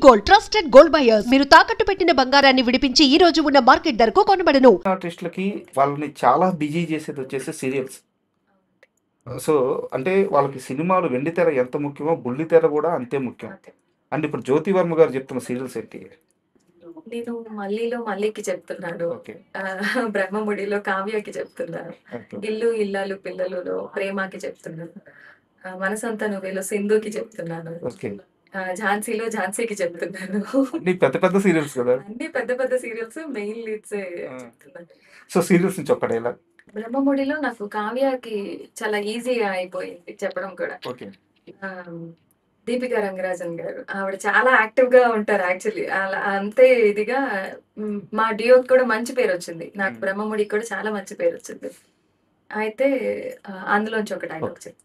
Gold trusted gold buyers మీరు తాకట్టు పెట్టిన బంగారాన్ని విడిపించి ఈ రోజు ఉన్న మార్కెట్ ధరకు కొనబడను. ఆర్టిస్టులకి వాళ్ళని చాలా బిజీ చేసేది వచ్చేసి సీరియల్స్. సో అంటే వాళ్ళకి సినిమాలు వెండితెర ఎంత ముఖ్యమో బుల్లితెర కూడా అంతే ముఖ్యం. అండ్ ఇప్పుడు జ్యోతి వర్మ గారు చెప్తున్న సీరియల్స్ ఏంటి? నేను మల్లీలో మల్లీకి చెప్తున్నాను. ఓకే. బ్రహ్మముడిలో కావ్యకి చెప్తున్నాను. ఓకే. ఇల్లు ఇల్లాలు పిల్లలులో ప్రేమకి చెప్తున్నాను. మనసంతా నువ్వేలో సింధుకి చెప్తున్నాను. ఓకే. ఝాన్సీలో ఝాన్సీకి చెప్తున్నాను. అన్ని పెద్ద పెద్ద సీరియల్స్ కదా. అన్ని పెద్ద పెద్ద సీరియల్స్ మెయిన్ లీడ్స్ చెప్తున్నాను. సో సీరియల్స్ నుంచి ఒక్కడే ఇలా. బ్రహ్మముడిలో నాకు కావ్యకి చాలా ఈజీగా అయిపోయింది చెప్పడం కూడా. ఓకే. ఆ, దీపికా రంగరాజన్ గారు ఆవిడ చాలా యాక్టివ్ గా ఉంటారు. యాక్చువల్లీ అలా అంతే ఇదిగా మా డియోకి కూడా మంచి పేరు వచ్చింది. నాకు బ్రహ్మముడికి కూడా చాలా మంచి పేరు వచ్చింది. అయితే అందులోంచి ఒక డైలాగ్ చెప్పి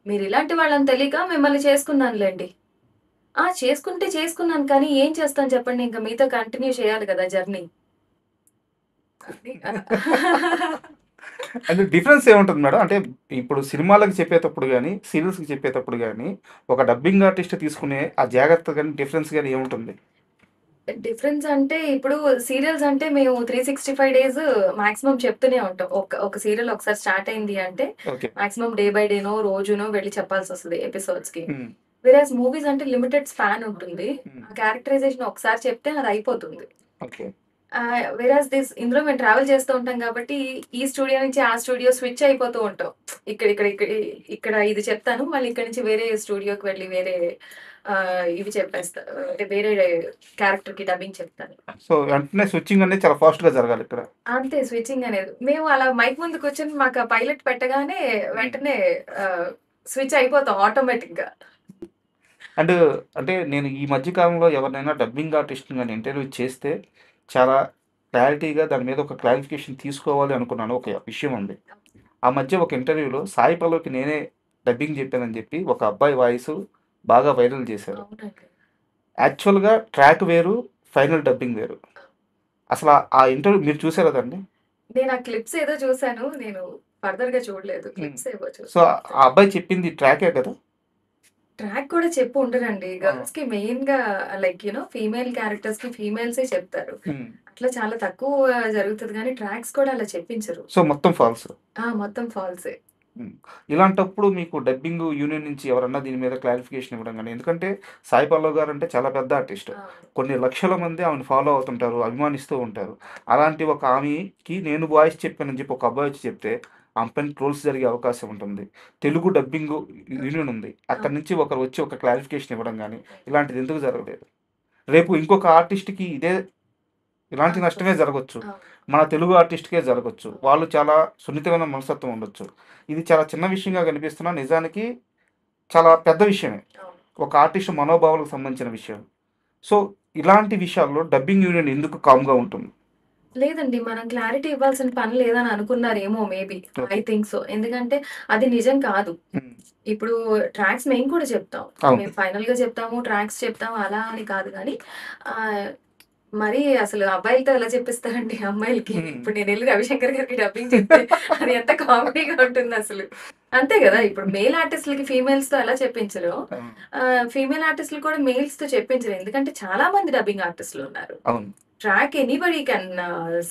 మీరు ఇలాంటి వాళ్ళని తెలియక మిమ్మల్ని చేసుకున్నానులేండి. చేసుకుంటే చేసుకున్నాను కానీ ఏం చేస్తాను చెప్పండి, ఇంకా మీతో కంటిన్యూ చేయాలి కదా జర్నీ. అంటే డిఫరెన్స్ ఏముంటుంది మేడం? అంటే ఇప్పుడు సినిమాలకు చెప్పేటప్పుడు కానీ సీరియల్స్కి చెప్పేటప్పుడు కానీ ఒక డబ్బింగ్ ఆర్టిస్ట్ తీసుకునే ఆ జాగ్రత్త కానీ డిఫరెన్స్ కానీ ఏముంటుంది? డిఫరెన్స్ అంటే ఇప్పుడు సీరియల్స్ అంటే మేము 365 డేస్ మాక్సిమం చెప్తూనే ఉంటాం. ఒక సీరియల్ ఒకసారి స్టార్ట్ అయింది అంటే మాక్సిమం డే బై డేనో రోజునో వెళ్ళి చెప్పాల్సి వస్తుంది ఎపిసోడ్స్ కి. వేరేస్ మూవీస్ అంటే లిమిటెడ్ స్పాన్ ఉంటుంది. క్యారెక్టరైజేషన్ ఒకసారి చెప్తే అది అయిపోతుంది. వేరాస్ ఇందులో మేము ట్రావెల్ చేస్తూ ఉంటాం కాబట్టి ఈ స్టూడియో నుంచి ఆ స్టూడియో స్విచ్ అయిపోతూ ఉంటాం. ఇక్కడ ఇది చెప్తాను, మళ్ళీ ఇక్కడ నుంచి వేరే స్టూడియోకి వెళ్ళి వేరే ఇవి చెప్పేస్తా, అంటే వేరే క్యారెక్టర్ కి డబ్బింగ్ చెప్తాను. సో వెంటనే స్విచ్చింగ్ అనేది చాలా ఫాస్ట్ గా జరగాలి ఇక్కడ. అంతే, స్విచ్చింగ్ అనేది మేము అలా మైక్ ముందు కూర్చొని మాకు పైలట్ పెట్టగానే వెంటనే స్విచ్ అయిపోతాం ఆటోమేటిక్ గా. అండ్ అంటే నేను ఈ మధ్య కాలంలో ఎవరినైనా డబ్బింగ్ ఆర్టిస్ట్ కానీ ఇంటర్వ్యూ చేస్తే చాలా క్లారిటీగా దాని మీద ఒక క్లారిఫికేషన్ తీసుకోవాలి అనుకున్నాను. ఒక విషయం ఉంది. ఆ మధ్య ఒక ఇంటర్వ్యూలో సాయి పల్లవికి నేనే డబ్బింగ్ చెప్పానని చెప్పి ఒక అబ్బాయి వాయిస్ బాగా వైరల్ చేశారు. యాక్చువల్గా ట్రాక్ వేరు, ఫైనల్ డబ్బింగ్ వేరు. అసలు ఆ ఇంటర్వ్యూ మీరు చూసారా దాన్ని? నేను ఆ క్లిప్స్ ఏదో చూసాను, నేను ఫర్దర్ గా చూడలేదు. క్లిప్స్ ఏవో చూసాను. సో ఆ అబ్బాయి చెప్పింది ట్రాకే కదా. ట్రాక్ కూడా చెప్పు ఉండరండి. గర్ల్స్ కి మెయిన్ గా లైక్ ఫీమేల్ క్యారెక్టర్స్ కి ఫీమేల్సే చెప్తారు. అట్లా చాలా తక్కువ జరుగుతుంది కానీ ట్రాక్స్ కూడా అలా చెప్పించరు. సో మొత్తం ఫాల్స్. మొత్తం ఫాల్సే. ఇలాంటప్పుడు మీకు డబ్బింగ్ యూనియన్ నుంచి ఎవరన్నా దీని మీద క్లారిఫికేషన్ ఇవ్వడం కానీ, ఎందుకంటే సాయి పల్లవ్ గారు అంటే చాలా పెద్ద ఆర్టిస్ట్, కొన్ని లక్షల మంది ఆమెను ఫాలో అవుతుంటారు, అభిమానిస్తూ ఉంటారు. అలాంటి ఒక ఆమెకి నేను వాయిస్ చెప్పానని చెప్పి ఒక అబ్బాయి వచ్చి చెప్తే ఆమె పైన ట్రోల్స్ జరిగే అవకాశం ఉంటుంది. తెలుగు డబ్బింగ్ యూనియన్ ఉంది, అక్కడి నుంచి ఒకరు వచ్చి ఒక క్లారిఫికేషన్ ఇవ్వడం కానీ ఇలాంటిది ఎందుకు జరగలేదు? రేపు ఇంకొక ఆర్టిస్ట్కి ఇలాంటి నష్టమే జరగవచ్చు, మన తెలుగు ఆర్టిస్ట్కే జరగచ్చు. వాళ్ళు చాలా సున్నితమైన మనస్తత్వం ఉండొచ్చు. ఇది చాలా చిన్న విషయంగా కనిపిస్తున్నా నిజానికి చాలా పెద్ద విషయమే, ఒక ఆర్టిస్ట్ మనోభావాలకు సంబంధించిన విషయం. సో ఇలాంటి విషయాల్లో డబ్బింగ్ యూనియన్ ఎందుకు కామ్గా ఉంటుంది? లేదండి, మనం క్లారిటీ ఇవ్వాల్సిన పని లేదని అనుకున్నారేమో మేబీ. I think so. ఎందుకంటే అది నిజం కాదు. ఇప్పుడు ట్రాక్స్ మేము కూడా చెప్తాం, మేము ఫైనల్ గా చెప్తాము, ట్రాక్స్ చెప్తాము, అలా అని కాదు. కానీ మరి అసలు అబ్బాయిలతో ఎలా చెప్పిస్తారండి అమ్మాయిలకి? ఇప్పుడు నేను వెళ్ళి రవిశంకర్ గారికి డబ్బింగ్ చెప్తే అది ఎంత కామెడీగా ఉంటుంది అసలు. అంతే కదా, ఇప్పుడు మేల్ ఆర్టిస్టులకి ఫీమేల్స్ తో ఎలా చెప్పించరు, ఫీమేల్ ఆర్టిస్టులు కూడా మేల్స్ తో చెప్పించరు. ఎందుకంటే చాలా మంది డబ్బింగ్ ఆర్టిస్టులు ఉన్నారు. ట్రాక్ ఎనీబడి కెన్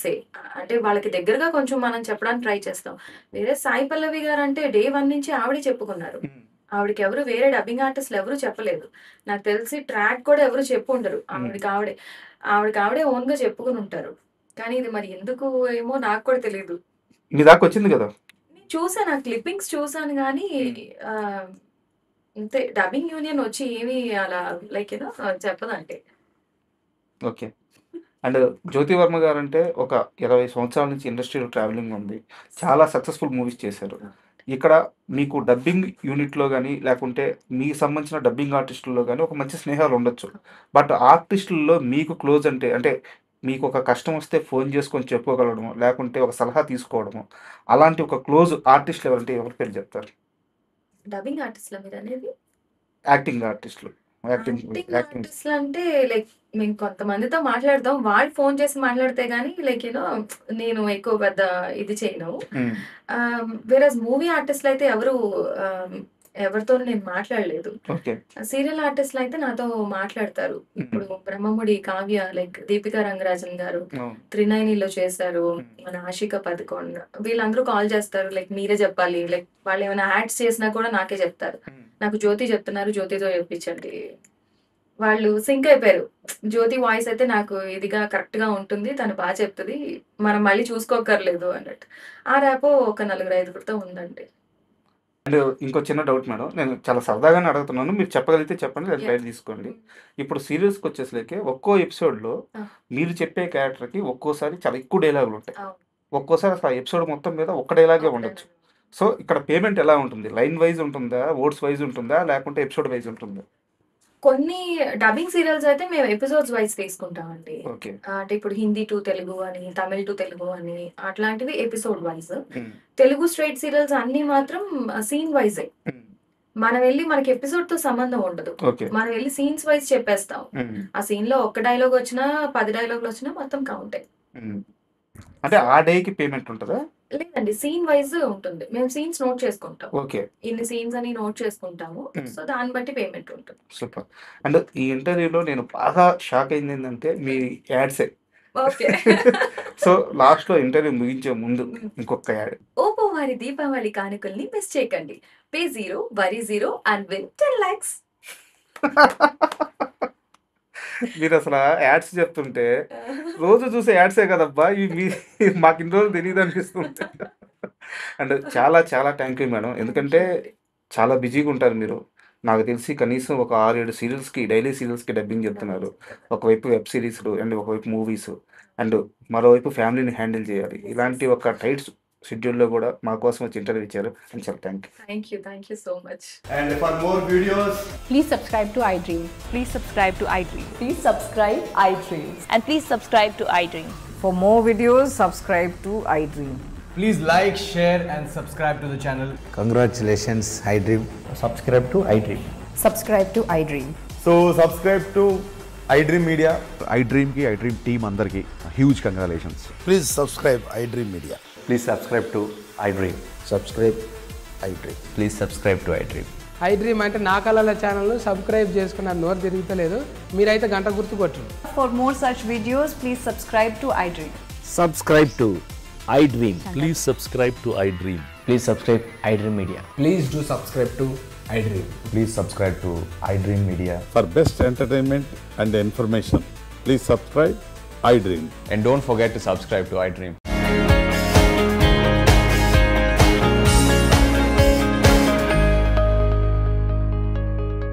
సే, అంటే వాళ్ళకి దగ్గరగా కొంచెం మనం చెప్పడానికి ట్రై చేస్తాం. వేరే సాయి పల్లవి గారు అంటే డే 1 నుంచి ఆవిడే చెప్పుకున్నారు. ఆవిడకి ఎవరు వేరే డబ్బింగ్ ఆర్టిస్టులు ఎవరు చెప్పలేదు. నాకు తెలిసి ట్రాక్ కూడా ఎవరు చెప్పు ఉండరు. ఆవిడకి ఓన్ గా చెప్పుకుని ఉంటారు. కానీ ఇది మరి ఎందుకు ఏమో నాకు కూడా తెలియదు. మీ దాకా వచ్చింది కదా, నేను చూసాను, ఆ క్లిప్పింగ్స్ చూసాను. కానీ అంతే, డబ్బింగ్ యూనియన్ వచ్చి ఏమి అలా లైక్ చెప్పదంటే. ఓకే. అండ్ జ్యోతి వర్మ గారు అంటే ఒక 20 సంవత్సరాల నుంచి ఇండస్ట్రీలో ట్రావెలింగ్ ఉంది, చాలా సక్సెస్ఫుల్ మూవీస్ చేశారు. ఇక్కడ మీకు డబ్బింగ్ యూనిట్లో కానీ లేకుంటే మీకు సంబంధించిన డబ్బింగ్ ఆర్టిస్టుల్లో కానీ ఒక మంచి స్నేహాలు ఉండొచ్చు. బట్ ఆర్టిస్టుల్లో మీకు క్లోజ్ అంటే మీకు ఒక కష్టం వస్తే ఫోన్ చేసుకొని చెప్పుకోగలడము, లేకుంటే ఒక సలహా తీసుకోవడము, అలాంటి ఒక క్లోజ్ ఆర్టిస్టులు ఎవరంటే ఎవరి పేరు చెప్తారు? డబ్బింగ్ ఆర్టిస్టులు మీరు అనేది? యాక్టింగ్ ఆర్టిస్టులు. ఆర్టిస్టులు అంటే లైక్ మేము కొంతమందితో మాట్లాడతాం, వాళ్ళు ఫోన్ చేసి మాట్లాడితే గానీ లైక్ నేను ఎక్కువ పెద్ద ఇది చేయను. వేరే మూవీ ఆర్టిస్టులు అయితే ఎవరు ఎవరితో నేను మాట్లాడలేదు. ఓకే. సీరియల్ ఆర్టిస్టులు అయితే నాతో మాట్లాడతారు. ఇప్పుడు బ్రహ్మముడి కావ్య, లైక్ దీపికా రంగరాజన్ గారు అవును. 'త్రినయని'లో చేశారు. మన ఆషిక పదుకోన్ వీళ్ళందరూ కాల్ చేస్తారు. లైక్ మీరే చెప్పాలి. లైక్ వాళ్ళు ఏమైనా యాడ్స్ చేసినా కూడా నాకే చెప్తారు. నాకు జ్యోతి చెప్తున్నారు, జ్యోతితో చెప్పించండి. వాళ్ళు సింక్ అయిపోయారు. జ్యోతి వాయిస్ అయితే నాకు ఇదిగా కరెక్ట్ గా ఉంటుంది, తను బాగా చెప్తుంది, మనం మళ్ళీ చూసుకోకర్లేదు అన్నట్టు. ఆ ర్యాపో ఒక 4-5 ఉందండి. అండ్ ఇంకో చిన్న డౌట్ మేడం, నేను చాలా సరదాగానే అడుగుతున్నాను, మీరు చెప్పగలిగితే చెప్పండి, లేదా Yeah. లైట్ తీసుకోండి. ఇప్పుడు సీరియల్స్కి వచ్చేసరికి ఒక్కో ఎపిసోడ్లో మీరు చెప్పే క్యారెక్టర్కి ఒక్కోసారి చాలా ఎక్కువ డైలాగులు ఉంటాయి, అవును. ఒక్కోసారి అసలు ఎపిసోడ్ మొత్తం మీద ఒక్క డైలాగే ఉండొచ్చు. సో ఇక్కడ పేమెంట్ ఎలా ఉంటుంది? లైన్ వైజ్ ఉంటుందా, వర్డ్స్ వైజ్ ఉంటుందా, లేకుంటే ఎపిసోడ్ వైజ్ ఉంటుందా? కొన్ని డబ్బింగ్ సీరియల్స్ అయితే మేము ఎపిసోడ్స్ వైజ్ తీసుకుంటామండి. ఓకే. అంటే ఇప్పుడు హిందీ టు తెలుగు అని, తమిళ్ టు తెలుగు అని అట్లాంటివి episode wise. Telugu straight serials అన్ని మాత్రం సీన్ వైజే. మనం వెళ్ళి మనకి ఎపిసోడ్ తో సంబంధం ఉండదు. ఓకే. మనం వెళ్ళి సీన్స్ వైజ్ చెప్పేస్తాం. ఆ సీన్ లో ఒక్క డైలాగ్ వచ్చినా 10 డైలాగులు వచ్చినా మొత్తం కౌంటే. అంటే ఆ డేకి పేమెంట్ ఉంటుందా? లేదండి, సీన్ వైజ్ ఉంటుంది. మేము సీన్స్ నోట్ చేసుకుంటాం. ఓకే. ఇన్ని సీన్స్ అని నోట్ చేసుకుంటాము. సో దాన్ని బట్టి పేమెంట్ ఉంటుంది. సూపర్. అండ్ ఈ ఇంటర్వ్యూలో నేను బాగా షాక్ అయింది ఏంటంటే మీ యాడ్సే. ఓకే. సో లాస్ట్లో ఇంటర్వ్యూ ముగించే ముందు ఇంకొక యాడ్. ఓపో వారి దీపావళి కానుకల్ని మిస్ చేయకండి. Pay 0, worry 0 and win 10 lakhs. మీరు అసలు యాడ్స్ చెప్తుంటే రోజు చూసే యాడ్సే కదబ్బా ఇవి, మాకు ఇన్ని రోజులు తెలియదు అనిపిస్తుంది. అండ్ చాలా చాలా థ్యాంక్ యూ మేడం, ఎందుకంటే చాలా బిజీగా ఉంటారు మీరు. నాకు తెలిసి కనీసం ఒక 6-7 సీరియల్స్కి, డైలీ సీరియల్స్కి డబ్బింగ్ చెప్తున్నారు. ఒకవైపు వెబ్ సిరీస్లు అండ్ ఒకవైపు మూవీస్ అండ్ మరోవైపు ఫ్యామిలీని హ్యాండిల్ చేయాలి. ఇలాంటి ఒక టైట్ షెడ్యూల్లో కూడా మా కోసం వచ్చి ఇంటర్వ్యూ ఇచ్చారు అని చాలా thank you. Thank you so much. And for more videos, Please subscribe to iDream. Please subscribe to iDream. Please subscribe iDream. And please subscribe to iDream. For more videos, subscribe to iDream. please like, share and subscribe to the channel. Congratulations, iDream. Subscribe to iDream. Subscribe to iDream. So subscribe to iDream Media. iDream team అందరికి huge congratulations. Please subscribe iDream Media. Please subscribe to iDream. Subscribe iDream. Please subscribe to iDream. iDream అంటే నా కళల ఛానల్ను subscribe చేసుకున్న నోరు తిరుగుతలేదు, మీరైతే గంట గుర్తు కొట్టండి. For more such videos, please subscribe to iDream. Subscribe to iDream. Please subscribe to iDream. Please subscribe iDream Media. Please do subscribe to iDream. Please subscribe to iDream Media. For best entertainment and information, please subscribe iDream. And don't forget to subscribe to iDream.